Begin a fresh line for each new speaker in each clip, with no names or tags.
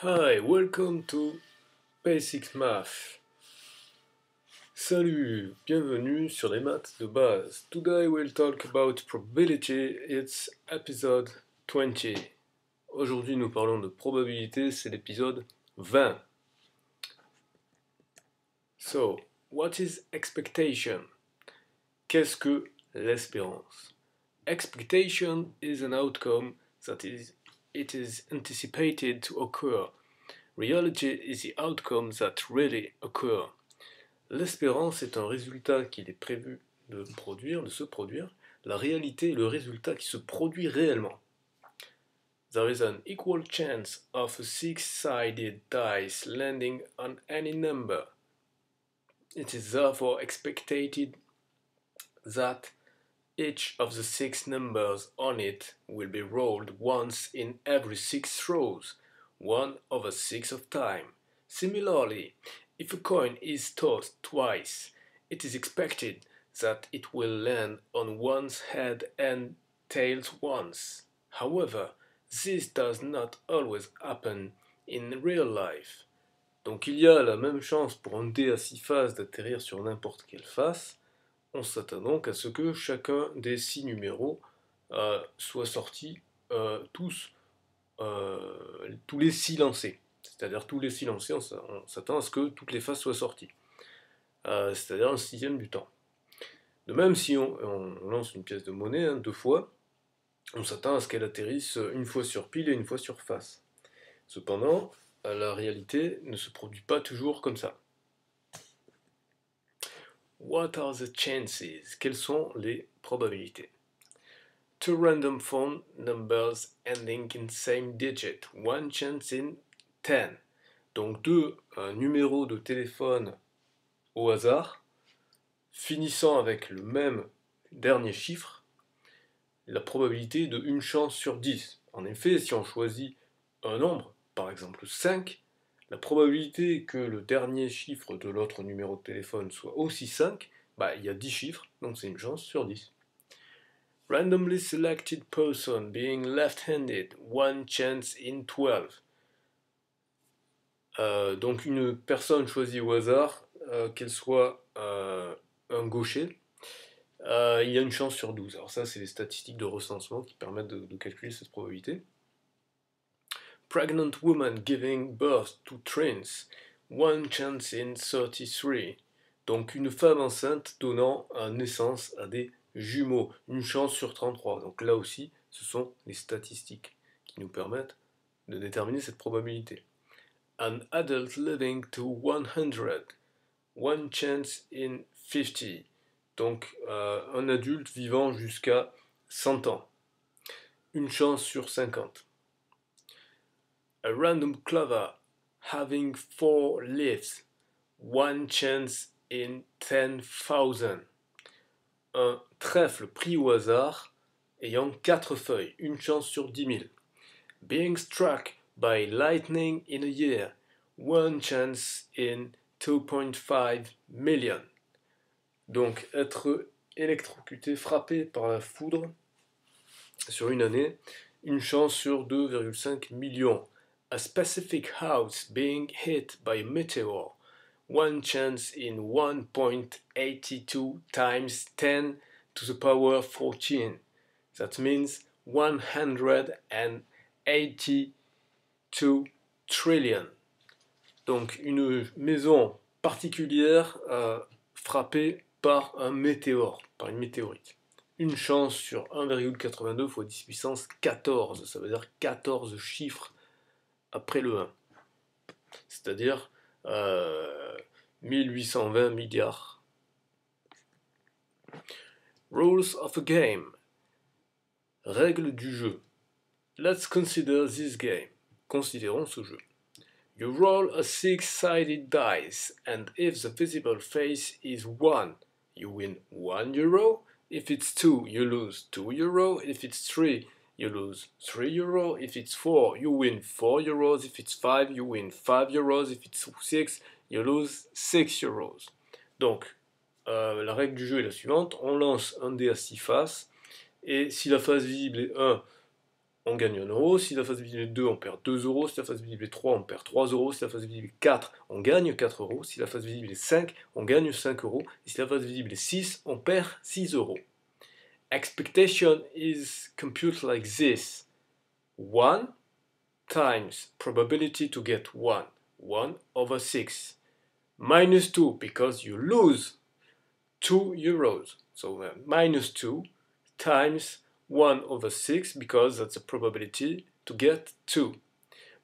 Hi, welcome to Basics Math. Salut, bienvenue sur les maths de base. Today we'll talk about probability, it's episode 20. Aujourd'hui nous parlons de probabilité, c'est l'épisode 20. So, what is expectation? Qu'est-ce que l'espérance? Expectation is an outcome that is anticipated to occur. Reality is the outcome that really occur. L'espérance est un résultat qu'il est prévu de se produire. La réalité est le résultat qui se produit réellement. There is an equal chance of a six-sided dice landing on any number. It is therefore expected that each of the six numbers on it will be rolled once in every 6 throws, 1/6 of time. Similarly, if a coin is tossed twice, it is expected that it will land on one's head and tails once. However, this does not always happen in real life. Donc il y a la même chance pour un dé à 6 faces d'atterrir sur n'importe quelle face. On s'attend donc à ce que chacun des 6 numéros soit sorti tous les 6 lancés. C'est-à-dire tous les 6 lancés, on s'attend à ce que toutes les faces soient sorties. C'est-à-dire un sixième du temps. De même, si on lance une pièce de monnaie 2 fois, on s'attend à ce qu'elle atterrisse une fois sur pile et une fois sur face. Cependant, la réalité ne se produit pas toujours comme ça. What are the chances? Quelles sont les probabilités? Two random phone numbers ending in same digit. One chance in 10. Donc deux numéros de téléphone au hasard, finissant avec le même dernier chiffre, la probabilité de 1 chance sur 10. En effet, si on choisit un nombre, par exemple 5, la probabilité que le dernier chiffre de l'autre numéro de téléphone soit aussi 5, il y a 10 chiffres, donc c'est une chance sur 10. Randomly selected person being left-handed, one chance in 12. Donc une personne choisie au hasard, qu'elle soit un gaucher, il y a une chance sur 12. Alors ça, c'est les statistiques de recensement qui permettent de calculer cette probabilité. Pregnant woman giving birth to twins, one chance in 33. Donc une femme enceinte donnant naissance à des jumeaux, une chance sur 33. Donc là aussi, ce sont les statistiques qui nous permettent de déterminer cette probabilité. An adult living to 100, one chance in 50. Donc un adulte vivant jusqu'à 100 ans, une chance sur 50. A random clover having 4 leaves, one chance in 10,000. Un trèfle pris au hasard ayant 4 feuilles, une chance sur 10 000. Being struck by lightning in a year, one chance in 2.5 million. Donc être électrocuté, frappé par la foudre sur une année, une chance sur 2,5 millions. A specific house being hit by a meteor, one chance in 1.82 times 10 to the power 14. That means 182 trillion. Donc une maison particulière frappée par un météore, par une météorite. Une chance sur 1,82 fois 10 puissance 14, ça veut dire 14 chiffres après le 1. C'est-à-dire 1820 milliards. Rules of a game. Règles du jeu. Let's consider this game. Considérons ce jeu. You roll a six-sided dice, and if the visible face is 1, you win €1. If it's 2, you lose €2. If it's 3, you lose €3. If it's 4, you win €4. If it's 5, you win €5. If it's 6, you lose €6. Donc, la règle du jeu est la suivante. On lance un dé à 6 faces, et si la face visible est 1, on gagne 1 euro. Si la face visible est 2, on perd 2 euros. Si la face visible est 3, on perd 3 euros. Si la face visible est 4, on gagne 4 euros. Si la face visible est 5, on gagne 5 euros. Et si la face visible est 6, on perd 6 euros. Expectation is computed like this. 1 times probability to get 1, 1 over 6. Minus 2, because you lose 2 euros. So minus 2 times 1 over 6, because that's the probability to get 2.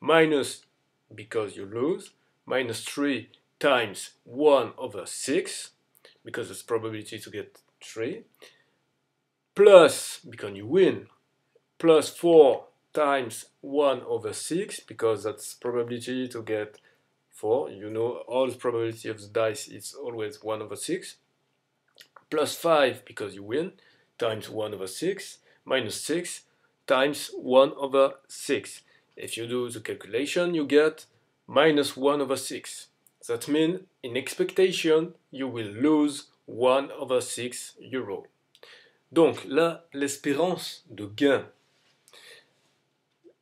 Minus, because you lose, minus 3 times 1 over 6, because it's probability to get 3. Plus, because you win, plus 4 times 1 over 6, because that's probability to get 4. You know, all the probability of the dice is always 1 over 6. Plus 5, because you win, times 1 over 6, minus 6 times 1 over 6. If you do the calculation, you get minus 1 over 6. That means, in expectation, you will lose 1 over 6 euros. Donc là, l'espérance de gain,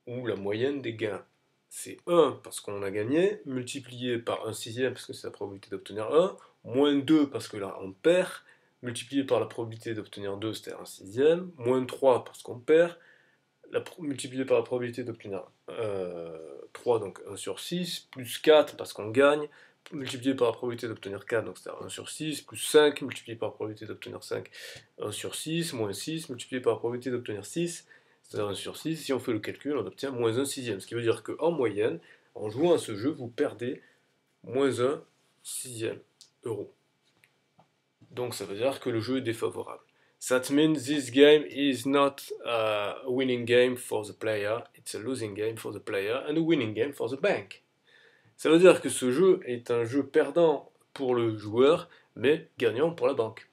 ou la moyenne des gains, c'est 1 parce qu'on a gagné, multiplié par 1 sixième parce que c'est la probabilité d'obtenir 1, moins 2 parce que là on perd, multiplié par la probabilité d'obtenir 2, c'était 1 sixième, moins 3 parce qu'on perd, multiplié par la probabilité d'obtenir 3, donc 1 sur 6, plus 4 parce qu'on gagne, multiplié par la probabilité d'obtenir 4, donc c'est 1 sur 6, plus 5, multiplié par la probabilité d'obtenir 5, 1 sur 6, moins 6, multiplié par la probabilité d'obtenir 6, c'est-à-dire 1 sur 6, si on fait le calcul, on obtient moins 1 sixième, ce qui veut dire qu'en moyenne, en jouant à ce jeu, vous perdez moins 1 sixième euro. Donc ça veut dire que le jeu est défavorable. That means this game is not a winning game for the player, it's a losing game for the player and a winning game for the bank. Ça veut dire que ce jeu est un jeu perdant pour le joueur, mais gagnant pour la banque.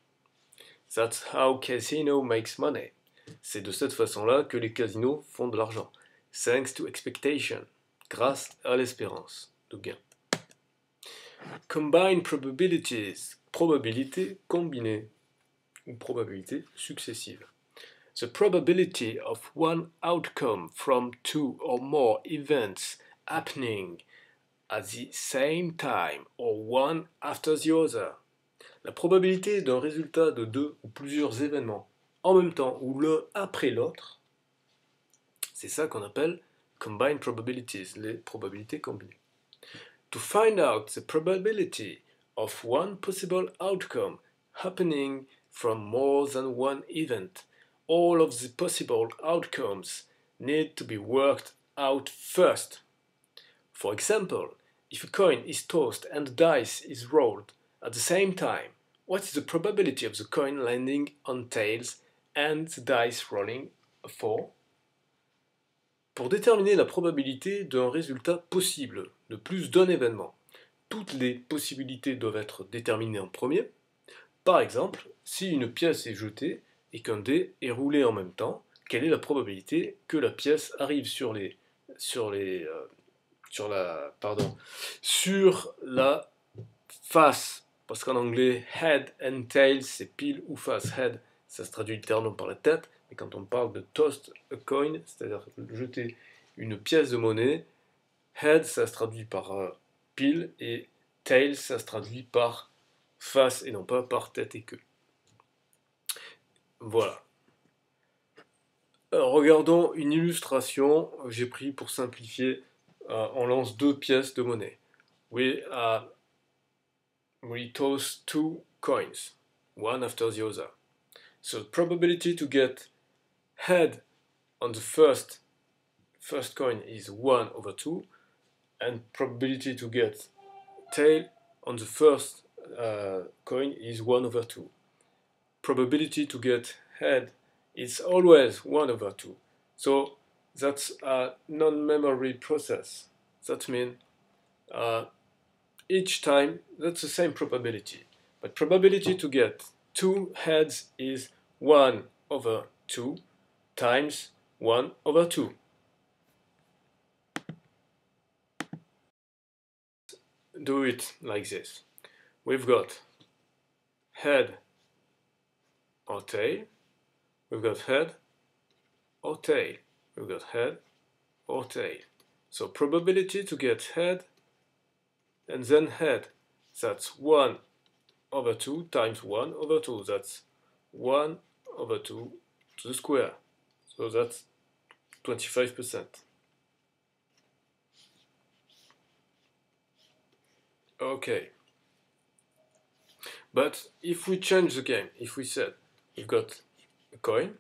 That's how casino makes money. C'est de cette façon-là que les casinos font de l'argent. Thanks to expectation, grâce à l'espérance de gain. Combine probabilities, probabilité combinée ou probabilité successive. The probability of one outcome from two or more events happening at the same time or one after the other. La probabilité d'un résultat de deux ou plusieurs événements en même temps ou l'un après l'autre, c'est ça qu'on appelle combined probabilities, les probabilités combinées. To find out the probability of one possible outcome happening from more than one event, all of the possible outcomes need to be worked out first. For example, if a coin is tossed and the dice is rolled at the same time, what is the probability of the coin landing on tails and the dice rolling a 4? Pour déterminer la probabilité d'un résultat possible de plus d'un événement, toutes les possibilités doivent être déterminées en premier. Par exemple, si une pièce est jetée et qu'un dé est roulé en même temps, quelle est la probabilité que la pièce arrive sur la face, parce qu'en anglais head and tail c'est pile ou face. Head ça se traduit littéralement par la tête, mais quand on parle de toss a coin, c'est-à-dire jeter une pièce de monnaie, head ça se traduit par pile et tail ça se traduit par face et non pas par tête et queue. Voilà. Alors, regardons une illustration. J'ai pris pour simplifier. On lance deux pièces de monnaie. We toss two coins, one after the other. So the probability to get head on the first coin is 1 over 2, and probability to get tail on the first coin is 1 over 2. Probability to get head is always 1 over 2. So that's a non-memory process. That means each time that's the same probability. But probability to get two heads is 1 over 2 times 1 over 2. Do it like this. We've got head or tail. We've got head or tail. you got head or tail. So probability to get head and then head, that's 1 over 2 times 1 over 2. That's 1 over 2 to the square. So that's 25%. Okay. But if we change the game, if we said we've got a coin,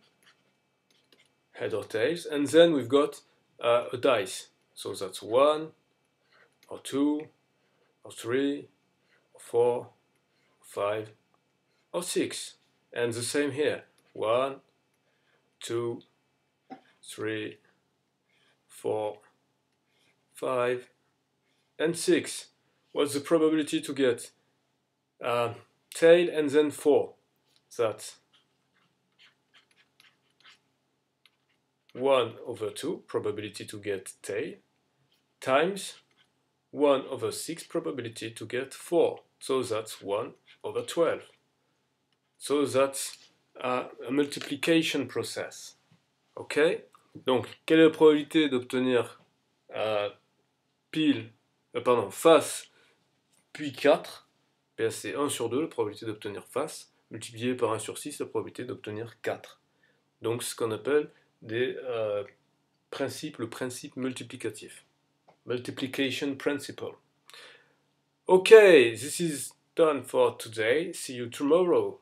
head or tails, and then we've got a dice. So that's 1 or 2 or 3 or 4 or 5 or 6. And the same here. 1, 2, 3, 4, 5, and 6. What's the probability to get tail and then 4? That's 1 over 2, probability to get tail, times 1 over 6, probability to get 4. So that's 1 over 12. So that's a multiplication process. Ok? Donc, quelle est la probabilité d'obtenir face, puis 4? C'est 1 sur 2, la probabilité d'obtenir face, multiplié par 1 sur 6, la probabilité d'obtenir 4. Donc, ce qu'on appelle le principe multiplicatif. Multiplication principle. Okay, this is done for today. See you tomorrow.